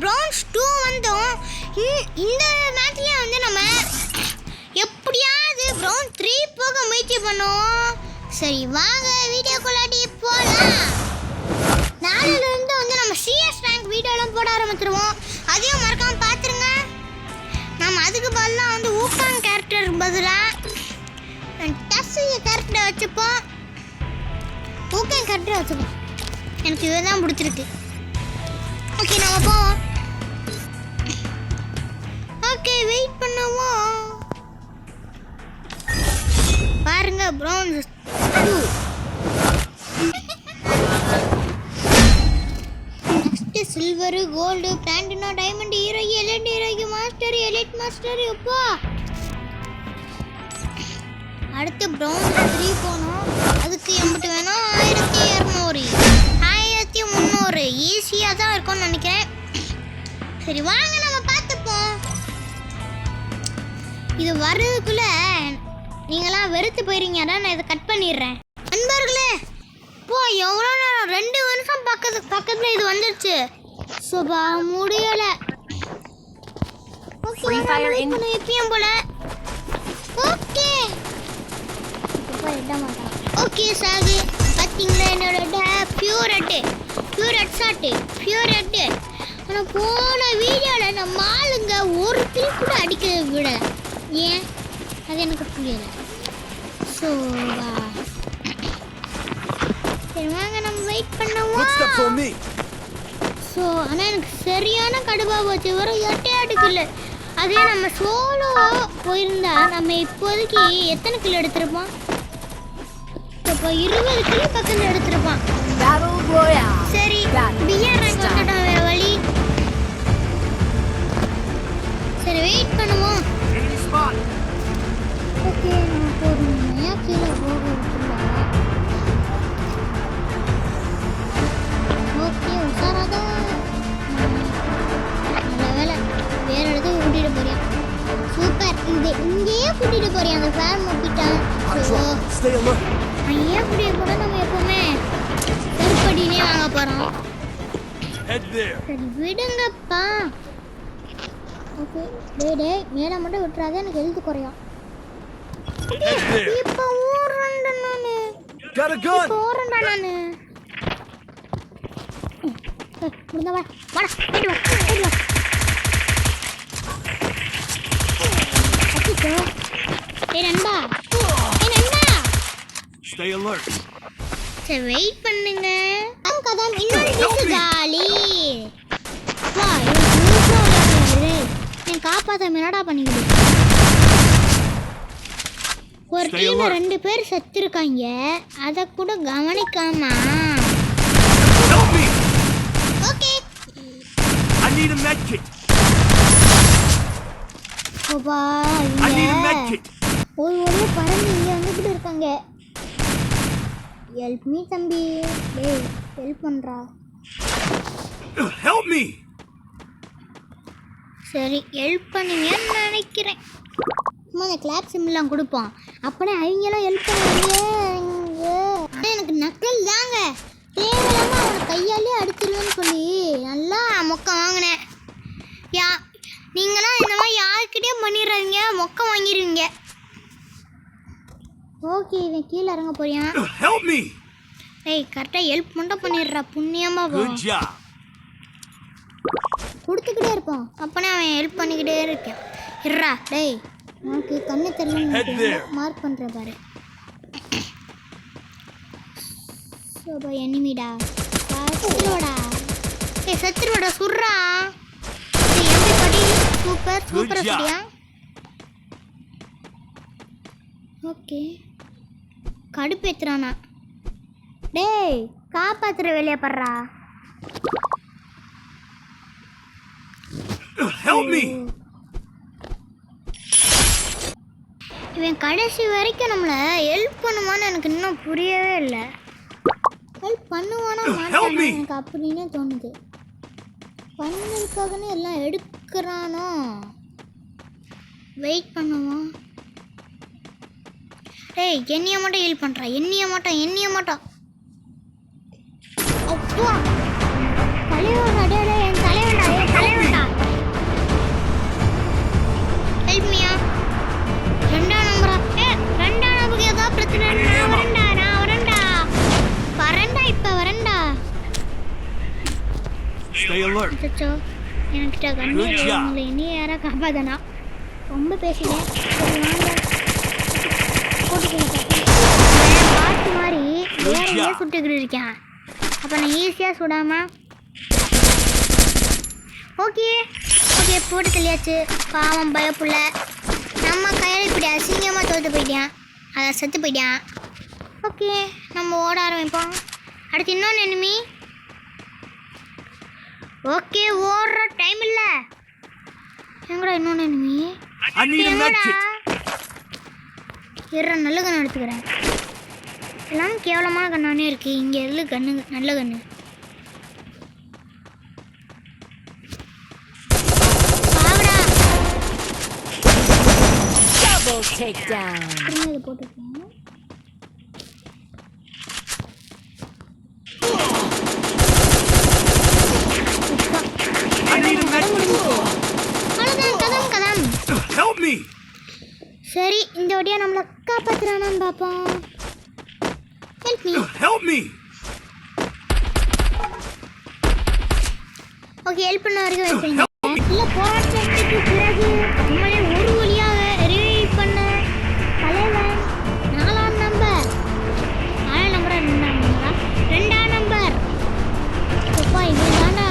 France 2 வந்தோம். இந்த மேட்ச்லயே வந்து நம்ம எப்படியாவது பிரான்ஸ் 3 போக முயற்சி பண்ணுவோம். சரி வாங்க வீடியோக்குள்ளாடி போலாம். நாளையில இருந்து வந்து நம்ம CS ரேங்க் வீடியோலாம் போட ஆரம்பிச்சிருவோம். அதையும் மறக்காம பாத்துருங்க. நம்ம அதுக்கு பதிலா வந்து ஊக்காங் கேரக்டர் பதிலா டஸ்ஸிய கேரக்டர் வச்சுப்போம். ஊக்காங் கேரக்டர் வச்சுப்போம். எனக்கு இதுதான் பிடிச்சிருக்கு. ஓகே நம்ம போவோம். ஓகே வெயிட் பண்ணுவோம். பாருங்க bronze 2 next silver gold platinum diamond hero elite hero master elite master அப்பா. அடுத்து பிரான்ஸ் 3 போனோம். அதுக்கு எம்பிட்டு வேணும் 1200 1300 ஈஸியா தான் இருக்கும்னு நினைக்கிறேன். சரி வாங்க நம்ம பார்த்துப்போம். இது வர்றதுக்குள்ள நீங்களாம் வெறுத்து போயிருங்க. அதான் நான் இதை கட் பண்ணிடுறேன். நண்பர்களே போ எவ்வளோ நேரம் 2 வருஷம் பக்கத்துல இது வந்துருச்சு. சுபா முடியலை. எப்பயும் போல ஓகே ஓகே சாகு. பார்த்தீங்களா என்னோட பியூர் ரெட்டு. ஆனால் போன வீடியோவில் நம்ம ஆளுங்க ஒரு தில் கூட அடிக்க விட. ஏன் அது எனக்கு புரியலை. ஸோ சரி வாங்க நம்ம வெயிட் பண்ணுவோம். ஸோ ஆனால் எனக்கு சரியான கடுப்பாக போச்சு. வெறும் 8 கிலோ. அதே நம்ம சோலோ போயிருந்தா நம்ம இப்போதைக்கு எத்தனை கிலோ எடுத்திருப்போம்? இப்போ 20 கிலோ பக்கத்தில் எடுத்திருப்பான். சரி பிஆர் ரேங்க் வந்துட்டோம். வேற வழி. சரி வெயிட் பண்ணுவோம். ஓகே நம்ம பொறுமையா கீழே போக விட்டுருவோம். ஓகே உஷாராக. நல்ல வேலை வேற இடத்துக்கு கூட்டிட்டு போறியா. சூப்பர். இங்கேயே கூட்டிட்டு போறியா. அந்த ஃபேன் முப்பிட்டான். ஐயா கூடிய கூட நம்ம எப்பவுமே செருப்படினே வாங்க போறோம். சரி விடுங்கப்பா. ஓகே டேய் மேலே மட்டும் விட்டுறாதே. எனக்கு எழுத்து குறையும். இப்போ ஓடுறேன்டா நானு. முடிஞ்சா வாடா போயிட்டு வா. ஏய் நண்பா. Stay alert. சரி வெயிட் பண்ணுங்க. கதம் இன்னொரு டிஷ் காலி. வா நீ காப்பாத்த என்னடா பண்ணிக்கிட்டு. ஒரு டீம்ல 2 பேர் செத்துருக்காங்க. அத கூட கவனிக்காமா. Okay I need a med kit. ஓபா I need a med kit. ஒரே பறந்து இங்க வந்துட்டு இருக்காங்க. ஹெல்ப் மீ தம்பி. டேய் ஹெல்ப் பண்றா. Help me. சரி ஹெல்ப் பண்ணுங்கன்னு நினைக்கிறேன். சும்மா அந்த கிளாப் சிம்லாம் கொடுப்போம். அப்படியே அவங்கெல்லாம் ஹெல்ப் பண்ணுவாங்க. எனக்கு நக்கல் தாங்க. தேவையில்லாம அவனை கையாலே அடிச்சிருவேன்னு சொல்லி நல்லா மொக்க வாங்கினேன். நீங்களாம் இந்த மாதிரி யாருக்கிட்டே பண்ணிடுறீங்க. மொக்க வாங்கிடுவீங்க. ஓகே இவன் கீழே இறங்க போறியான். ஏய் கரெக்டாக ஹெல்ப் மட்டும் பண்ணிடுறா. புண்ணியமாக போகும். கொடுத்துக்கிட்டே இருப்போம். அப்போனே அவன் ஹெல்ப் பண்ணிக்கிட்டே இருக்கான். இருறா டேய் உனக்கு கண்ணு தெரியல மார்க் பண்ணுற பாரு. சோபா எனிமிடா சத்துருவாடா. ஏய் சத்துருவாடா சுடுறா. எப்படி படி சூப்பர் சரியா. ஓகே கடுப்பேத்துறானா. டேய் காப்பாத்துற வேலையை படுறா. இவன் கடைசி வரைக்கும் நம்மளை ஹெல்ப் பண்ணுவான்னு எனக்கு இன்னும் புரியவே இல்லை. ஹெல்ப் பண்ணுவானா மாட்டானா எனக்கு அப்படின்னே தோணுது. பண்ணதுக்காகனே எல்லாம் எடுக்கிறானோ. வெயிட் பண்ணுவோம். ஏய் என்னைய மட்டும் ஹீல் பண்ணுறா. என்னைய மாட்டோம். அப்பா தலைவன் என் தலைவன் alert. அச்சோ என்கிட்ட கண்ணு Good job. உங்களை இனி யாரா காப்பாதனா ரொம்ப பேசிட்டேன் சரி வாங்க போட்டுக்கணும் பாட்டு மாதிரி வேற எங்கேயோ சுட்டுக்கிட்டு இருக்கேன் அப்போ நான் ஈஸியாக சுடாமா ஓகே ஓகே போட்டு தெளியாச்சு பாவம் பயப்புள்ள நம்ம கையில் இப்படி அசிங்கமாக தோற்று போயிட்டேன் அதை செத்து போயிட்டேன் ஓகே நம்ம ஓட ஆரம்பிப்போம் அடுத்து இன்னொன்று எனிமி ஓகே ஓடுற டைம் இல்லை எங்கடா இன்னொன்று enemy I need a med kit. இற நல்ல கண்ணு எடுத்துக்கிறேன் எல்லாம் கேவலமான கண்ணானே இருக்கு இங்கே எல்லு கண்ணு நல்ல கண்ணு பாவடா Double takedown. திரும்ப இதை போட்டுருக்கேன் I need a med kit. அவ்வளோதான் கதம் கதம் Help me. சரி இந்த வழியா நம்மளை காப்பாத்துறானான்னு பார்ப்போம் help me Help me. Okay help பண்ண வரைக்கும் வெயிட் பண்ணுங்க இல்லை போராட்டத்துக்கு பிறகு நம்மளே ஒரு வழியாக ரிவைவ் பண்ண தலைவன் 4ஆம் நம்பர் 4ஆம் நம்பரா 2ஆம் நம்பரா 2ஆம் நம்பர் அப்பா இது தாண்டா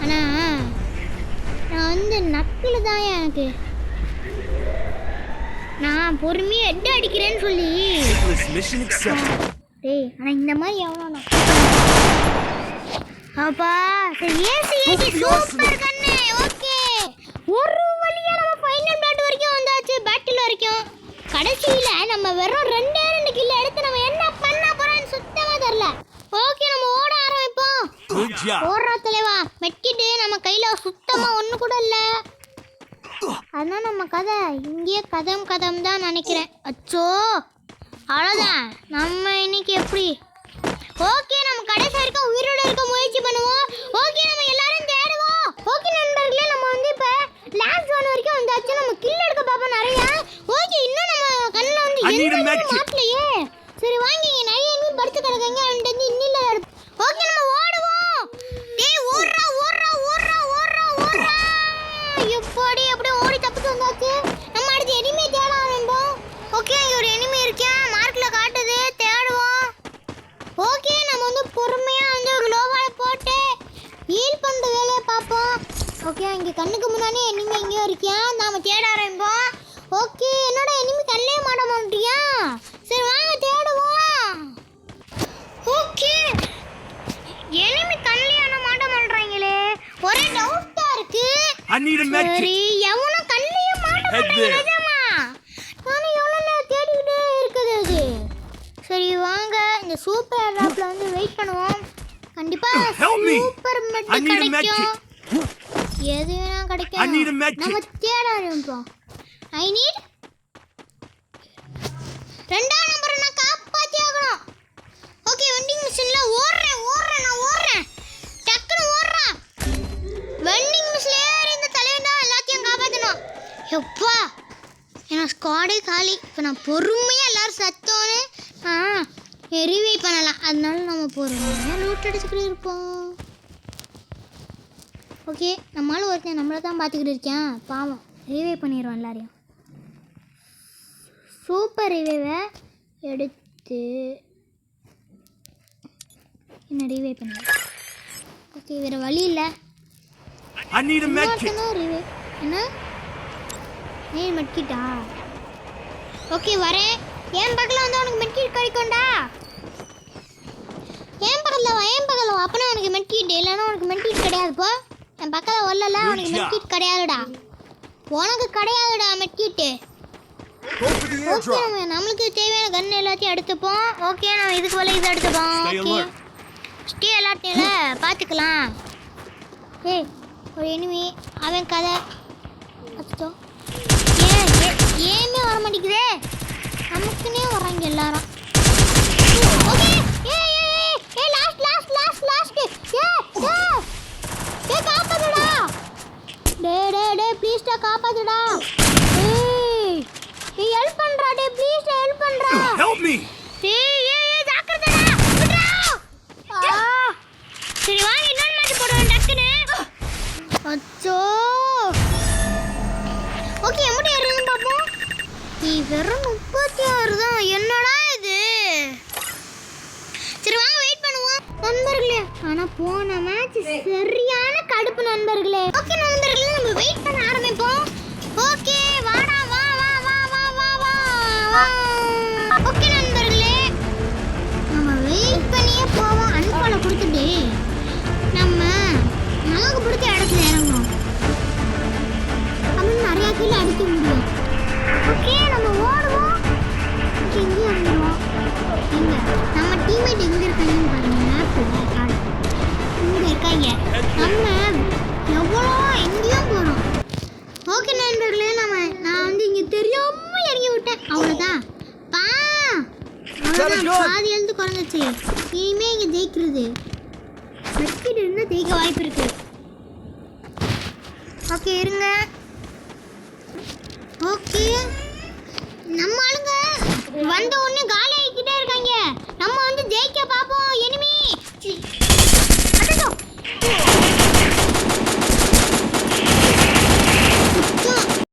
ஆனால் நான் வந்து நக்கில் தான் எனக்கு நான் பொறுமையாக எட்டு அடிக்கிறேன்னு சொல்லி This mission accepted. டேய் ஆனால் இந்த மாதிரி எவ்வளோ அப்பா சரி ஏசி ஏசி சூப்பர் கண்ணு ஓகே ஒரு வழியா நம்ம ஃபைனல் பேட் வரைக்கும் வந்தாச்சு பேட்டில் வரைக்கும் கடைசியில நம்ம வெறும் 2 கிலோ எடுத்து நம்ம என்ன பண்ண போறோம்னு சுத்தமா தெரியல ஓகே நம்ம ஓட ஆரம்பிப்போம் Good job. ஓடுறா தலைவா மெட்கிட்டு நம்ம கையில சுத்தமா ஒண்ணு கூட இல்ல அதான் நம்ம கதை இங்கேயே கதம் தான் நினைக்கிறேன் அச்சோ அவ்வளோதான் நம்ம இன்னைக்கு எப்படி ஓகே நம்ம கடைசி வரைக்கும் உயிரோட இருக்க முயற்சி பண்ணுவோம் ஓகே நம்ம எல்லாரும் தேடுவோம் ஓகே நண்பர்களே நம்ம வந்து இப்போ லாஸ்ட் ஜோன் வரைக்கும் வந்தாச்சு நம்ம கில் எடுக்க பார்ப்போம் நிறைய ஓகே இன்னும் நம்ம கண்ணில் வந்து I need a எந்த med kit. மாட்டலையே சரி வாங்கி இங்க நிறைய இன்னும் படுத்து கிடக்குங்க அவன்கிட்ட வந்து இன்னில ஓகே நம்ம ஓடுவோம் டேய் ஓடுறா ஓடுறா ஓடுறா ஓடுறா ஓடுறா எப்படி அப்படியே ஓடி தப்பிச்சு வந்தாச்சு நம்ம அடுத்து எனிமே தேட ஆரம்பிப்போம் ஓகே இங்க ஒரு எனிமே இருக்கேன் மார்க்ல காட்டுது தேடுவோம் ஓகே நம்ம வந்து பொறுமையா வந்து குளோவால் போட்டு ஹீல் பண்ற வேலையை பார்ப்போம் ஓகே இங்க கண்ணுக்கு முன்னாடி எனிமே எங்கேயோ இருக்கேன் நாம தேட ஆரம்பிப்போம் ஓகே என்னோட எனிமே கண்ணே மாட்ட மாட்டியா சரி வாங்க தேடுவோம் ஓகே எனிமே கண்ணே ஆன மாட்ட மாட்டறாங்களே ஒரே டவுட்டா இருக்கு I need a med சரி kit. எவனும் கண்ணையே மாட்ட Head மாட்டாங்க there. நிஜமா நானும் எவ்வளோ நேரம் தேடிக்கிட்டே இருக்குது அது சரி வாங்க இந்த சூப்பர் ஏர்ட்ராப்ல வந்து வெயிட் பண்ணுவோம் கண்டிப்பா Help me. சூப்பர் மெட் I need a med கிடைக்கும் kit. எது வேணா I கிடைக்கும் need a med நம்ம kit. தேட ஆரம்பிப்போம் ஐ நீட் 2ஆம் நம்பரை நான் காப்பாத்தி ஆகணும் ஓகே வெண்டிங் மிஷின்ல ஓடுறேன் நான் ஓடுறேன் டக்குனு ஓடுறேன் வெண்டிங் மிஷின்ல ஏறி இந்த தலைவன் தான் எல்லாத்தையும் காப்பாற்றணும் எப்பா ஏன்னா ஸ்குவாடே காலி இப்போ நான் பொறுமையாக எல்லாரும் சத்தோன்னு ரிவை பண்ணலாம் அதனால நம்ம பொறுமையாக லூட் அடிச்சுக்கிட்டு இருப்போம் ஓகே நம்மளால ஒருத்தன் நம்மளை தான் பார்த்துக்கிட்டு இருக்கேன் பாவம் ரிவை பண்ணிடுவோம் எல்லாரையும் சூப்பர் ரிவைவை எடுத்து என்ன ரிவை பண்ணுவேன் ஓகே வேறு வழி இல்லை I need a med kit. Revive என்ன நீ மெட்கிட்டா ஓகே வரேன் என் பக்கத்தில் வந்து உனக்கு மெட்கிட் கிடைக்கும்டா என் பக்கத்தில் வா அப்பனா உனக்கு மெட்கிட் இல்லைன்னா உனக்கு மெட்கிட் கிடையாதுப்போ என் பக்கத்தில் வரல உனக்கு மெட்கிட் கிடையாதுடா உனக்கு கிடையாதுடா மெட்கிட்டு ஓகே நம்மளுக்கு தேவையான கன் எல்லாத்தையும் எடுத்துப்போம் ஓகே நம்ம இதுக்கு மேலே இதை எடுத்துப்போம் Stay ஓகே alert. ஸ்டே எல்லாத்தையும் பார்த்துக்கலாம் ஏய் ஒரு எனிமி அவன் கதை அச்சோ ஏமே வர மாட்டேங்குதே நமக்குன்னே வராங்க எல்லாரும் ஓகே ஏ லாஸ்ட் ஏ காப்பாத்துடா டே ப்ளீஸ் காப்பாத்துடா ஏய் ஹெல்ப் பண்றா ப்ளீஸ் ஹெல்ப் பண்றா Help me. ஏய் ஜாக்கிரதைடா விட்றா சரி வாங்க இன்னொரு மேட்ச் போடுவோம் டக்குனு அச்சோ. ஓகே எப்படி ஏறுன்னு பார்ப்போம். வெறும் 36 தான். என்னடா இது? சரி வாங்க வெயிட் பண்ணுவோம் நண்பர்களே. ஆனா போன மேட்ச் சரியான கடுப்பு நண்பர்களே. ஓகே நண்பர்களே நம்ம வெயிட் பண்ண ஆரம்பிப்போம். ஓகே வாடா வா வா வா வா வா வா. ஓகே நண்பர்களே நம்ம வெயிட் பண்ணியே போவோம். அன்பால கொடுத்துட்டு நம்ம நமக்கு பிடிச்ச இடத்துல இறங்குவோம். அப்படின்னு நிறைய கீழே அடிக்க முடியும். ஓகே நம்ம ஓடுவோம். இங்கே இறங்குவோம். எங்க நம்ம டீம்மேட் எங்க இருக்காங்கன்னு பாருங்க. மேப்ல காடு இங்க இருக்காங்க. நம்ம எவ்வளோ எங்கேயும் போகிறோம். ஓகே நண்பர்களே நான் வந்து இங்கே தெரியாம இறங்கி விட்டேன். அவ்வளோதான் அவ்வளோதான் பாதி எழுந்து குறைஞ்சிச்சு. இனிமே இங்கே ஜெயிக்கிறது வெட்டிட்டு இருந்தால் ஜெயிக்க வாய்ப்பு இருக்கு. ஓகே இருங்க. ஓகே நம்ம ஆளுங்க வந்த உடனே காலி